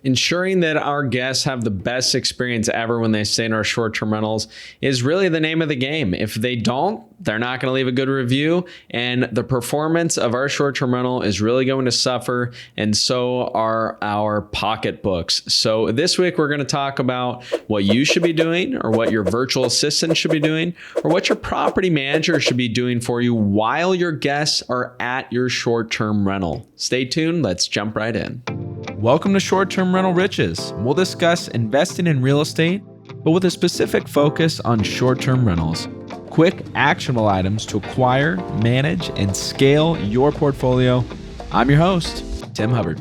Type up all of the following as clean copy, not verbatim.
Ensuring that our guests have the best experience ever when they stay in our short-term rentals is really the name of the game. If they don't, they're not going to leave a good review, and the performance of our short-term rental is really going to suffer, and so are our pocketbooks. So this week, we're going to talk about what you should be doing, or what your virtual assistant should be doing, or what your property manager should be doing for you while your guests are at your short-term rental. Stay tuned. Let's jump right in. Welcome to Short-Term Rental Riches. We'll discuss investing in real estate, but with a specific focus on short-term rentals. Quick, actionable items to acquire, manage, and scale your portfolio. I'm your host, Tim Hubbard.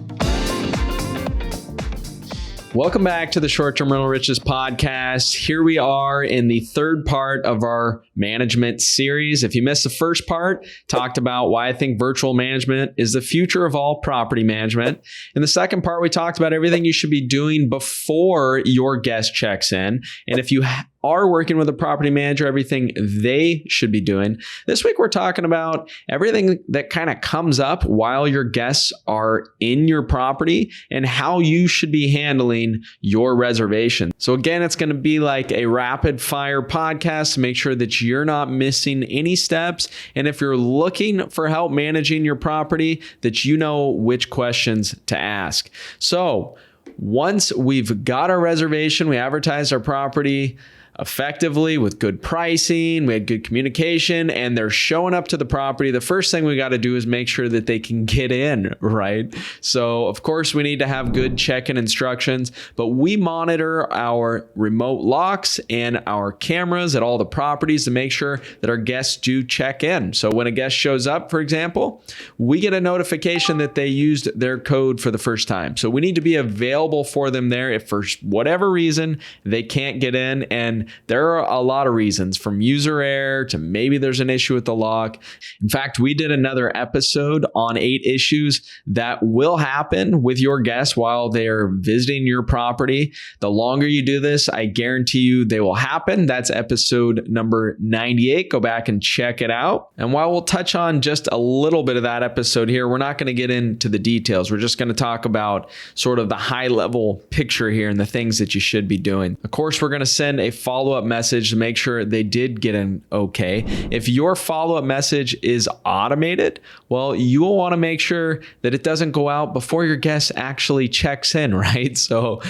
Welcome back to the Short-Term Rental Riches podcast. Here we are in the third part of our management series. If you missed the first part, talked about why I think virtual management is the future of all property management. In the second part, we talked about everything you should be doing before your guest checks in. And if you are working with a property manager, everything they should be doing. This week, we're talking about everything that kind of comes up while your guests are in your property and how you should be handling your reservation. So again, it's going to be like a rapid fire podcast to make sure that you're not missing any steps. And if you're looking for help managing your property, that you know which questions to ask. So once we've got our reservation, we advertised our property effectively with good pricing, we had good communication, and they're showing up to the property, the first thing we got to do is make sure that they can get in, right? So of course we need to have good check-in instructions, but we monitor our remote locks and our cameras at all the properties to make sure that our guests do check in. So when a guest shows up, for example, we get a notification that they used their code for the first time. So we need to be available for them there if for whatever reason they can't get in. And there are a lot of reasons, from user error to maybe there's an issue with the lock. In fact, we did another episode on 8 issues that will happen with your guests while they're visiting your property. The longer you do this, I guarantee you they will happen. That's episode number 98. Go back and check it out. And while we'll touch on just a little bit of that episode here, we're not going to get into the details. We're just going to talk about sort of the high level picture here and the things that you should be doing. Of course, we're going to send a follow-up message to make sure they did get in okay. If your follow-up message is automated, well, you will want to make sure that it doesn't go out before your guest actually checks in, right? So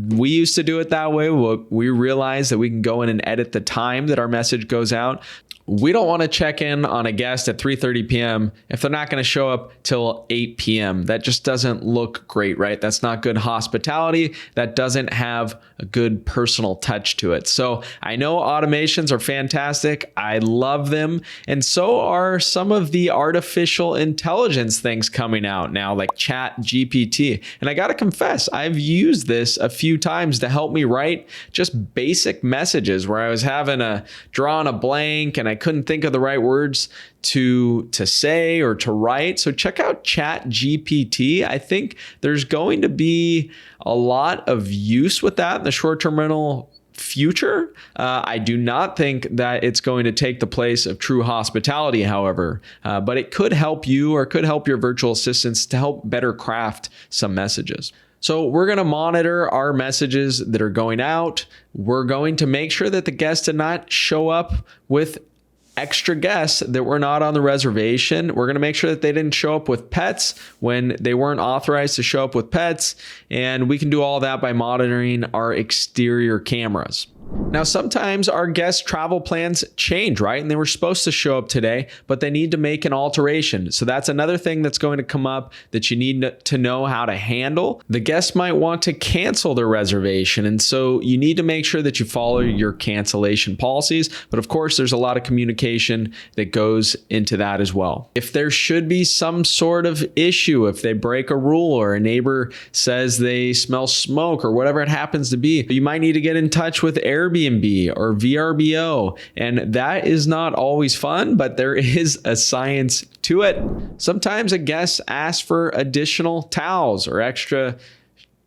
we used to do it that way. We realized that we can go in and edit the time that our message goes out. We don't want to check in on a guest at 3:30 p.m. if they're not going to show up till 8 p.m. That just doesn't look great, right? That's not good hospitality. That doesn't have a good personal touch to it. So I know automations are fantastic. I love them. And so are some of the artificial intelligence things coming out now, like Chat GPT. And I got to confess, I've used this a few times to help me write just basic messages where I was having a draw on a blank and I couldn't think of the right words to say or to write. So check out Chat GPT. I think there's going to be a lot of use with that in the short-term rental future. I do not think that it's going to take the place of true hospitality, however, but it could help you or could help your virtual assistants to help better craft some messages. So we're going to monitor our messages that are going out. We're going to make sure that the guests did not show up with extra guests that were not on the reservation. We're going to make sure that they didn't show up with pets when they weren't authorized to show up with pets. And we can do all that by monitoring our exterior cameras. Now, sometimes our guests' travel plans change, right? And they were supposed to show up today, but they need to make an alteration. So that's another thing that's going to come up that you need to know how to handle. The guests might want to cancel their reservation. And so you need to make sure that you follow your cancellation policies. But of course, there's a lot of communication that goes into that as well. If there should be some sort of issue, if they break a rule or a neighbor says they smell smoke or whatever it happens to be, you might need to get in touch with Airbnb or VRBO. And that is not always fun, but there is a science to it. Sometimes a guest asks for additional towels or extra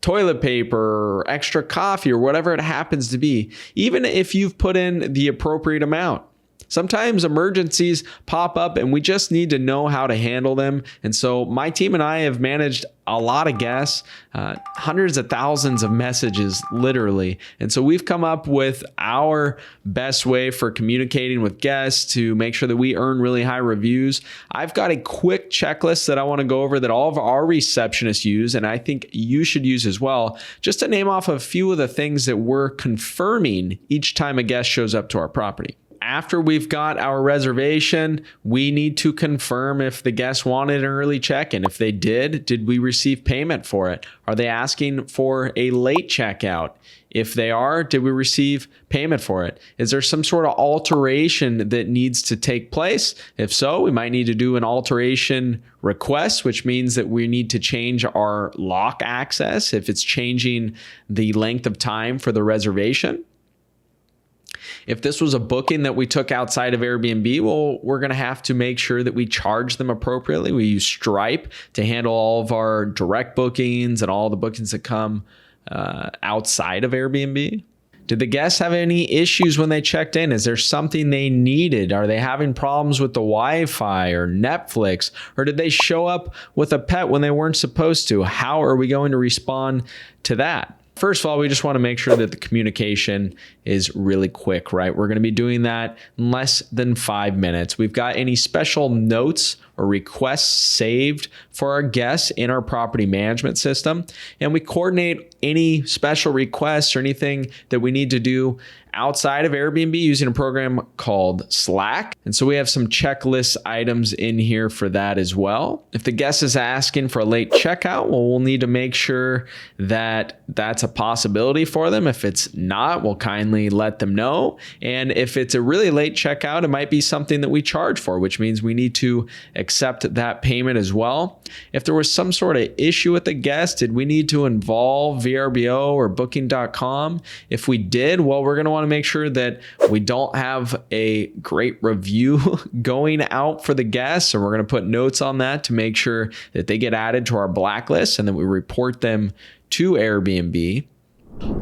toilet paper or extra coffee or whatever it happens to be, even if you've put in the appropriate amount. Sometimes emergencies pop up and we just need to know how to handle them. And so my team and I have managed a lot of guests, hundreds of thousands of messages, literally. And so we've come up with our best way for communicating with guests to make sure that we earn really high reviews. I've got a quick checklist that I want to go over that all of our receptionists use, and I think you should use as well, just to name off a few of the things that we're confirming each time a guest shows up to our property. After we've got our reservation, we need to confirm if the guest wanted an early check-in. If they did we receive payment for it? Are they asking for a late checkout? If they are, did we receive payment for it? Is there some sort of alteration that needs to take place? If so, we might need to do an alteration request, which means that we need to change our lock access if it's changing the length of time for the reservation. If this was a booking that we took outside of Airbnb, well, we're going to have to make sure that we charge them appropriately. We use Stripe to handle all of our direct bookings and all the bookings that come outside of Airbnb. Did the guests have any issues when they checked in? Is there something they needed? Are they having problems with the Wi-Fi or Netflix? Or did they show up with a pet when they weren't supposed to? How are we going to respond to that? First of all, we just want to make sure that the communication is really quick, right? We're going to be doing that in less than 5 minutes. We've got any special notes or requests saved for our guests in our property management system. And we coordinate any special requests or anything that we need to do outside of Airbnb using a program called Slack. And so we have some checklist items in here for that as well. If the guest is asking for a late checkout, well, we'll need to make sure that that's a possibility for them. If it's not, we'll kindly let them know. And if it's a really late checkout, it might be something that we charge for, which means we need to accept that payment as well. If there was some sort of issue with the guest, did we need to involve VRBO or Booking.com? If we did, well, we're going to want to make sure that we don't have a great review going out for the guests, and we're going to put notes on that to make sure that they get added to our blacklist and that we report them to Airbnb.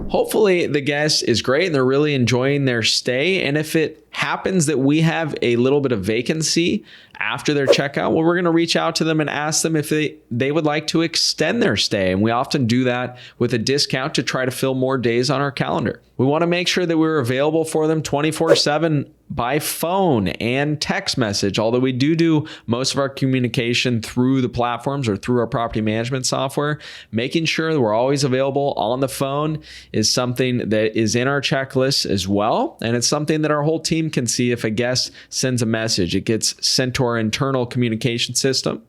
Hopefully the guest is great and they're really enjoying their stay. And if it happens that we have a little bit of vacancy after their checkout, well, we're going to reach out to them and ask them if they would like to extend their stay. And we often do that with a discount to try to fill more days on our calendar. We want to make sure that we're available for them 24/7 by phone and text message, although we do most of our communication through the platforms or through our property management software. Making sure that we're always available on the phone is something that is in our checklist as well. And it's something that our whole team can see if a guest sends a message. It gets sent to our internal communication system.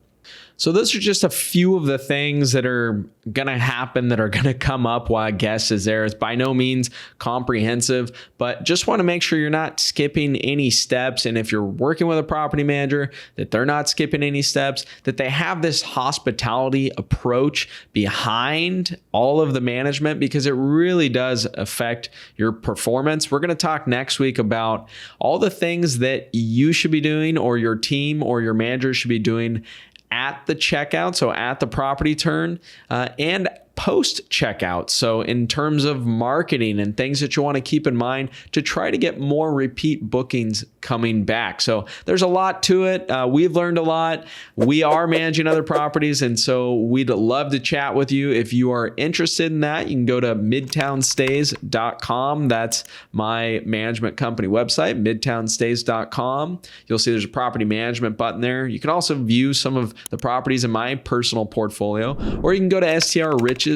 So those are just a few of the things that are going to happen, that are going to come up while a guest is there. It's by no means comprehensive, but just want to make sure you're not skipping any steps. And if you're working with a property manager, that they're not skipping any steps, that they have this hospitality approach behind all of the management, because it really does affect your performance. We're going to talk next week about all the things that you should be doing, or your team or your manager should be doing at the checkout, so at the property turn, and post checkout. So in terms of marketing and things that you want to keep in mind to try to get more repeat bookings coming back. So there's a lot to it. We've learned a lot. We are managing other properties, and so we'd love to chat with you. If you are interested in that, you can go to midtownstays.com. That's my management company website, midtownstays.com. You'll see there's a property management button there. You can also view some of the properties in my personal portfolio, or you can go to strriches.com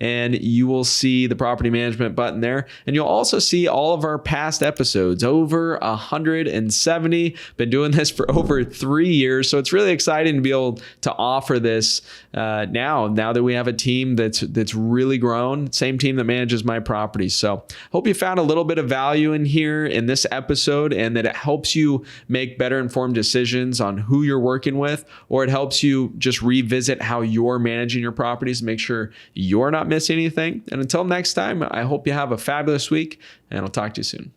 and you will see the property management button there. And you'll also see all of our past episodes, over 170. Been doing this for over 3 years. So it's really exciting to be able to offer this now that we have a team that's really grown, same team that manages my properties. So hope you found a little bit of value in here in this episode, and that it helps you make better informed decisions on who you're working with, or it helps you just revisit how you're managing your properties and make sure you're not missing anything. And until next time, I hope you have a fabulous week, and I'll talk to you soon.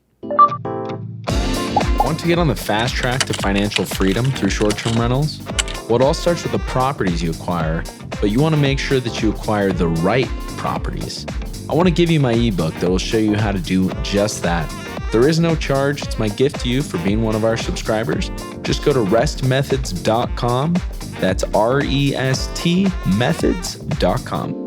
Want to get on the fast track to financial freedom through short-term rentals? Well, it all starts with the properties you acquire, but you want to make sure that you acquire the right properties. I want to give you my ebook that will show you how to do just that. There is no charge. It's my gift to you for being one of our subscribers. Just go to restmethods.com. That's REST methods.com.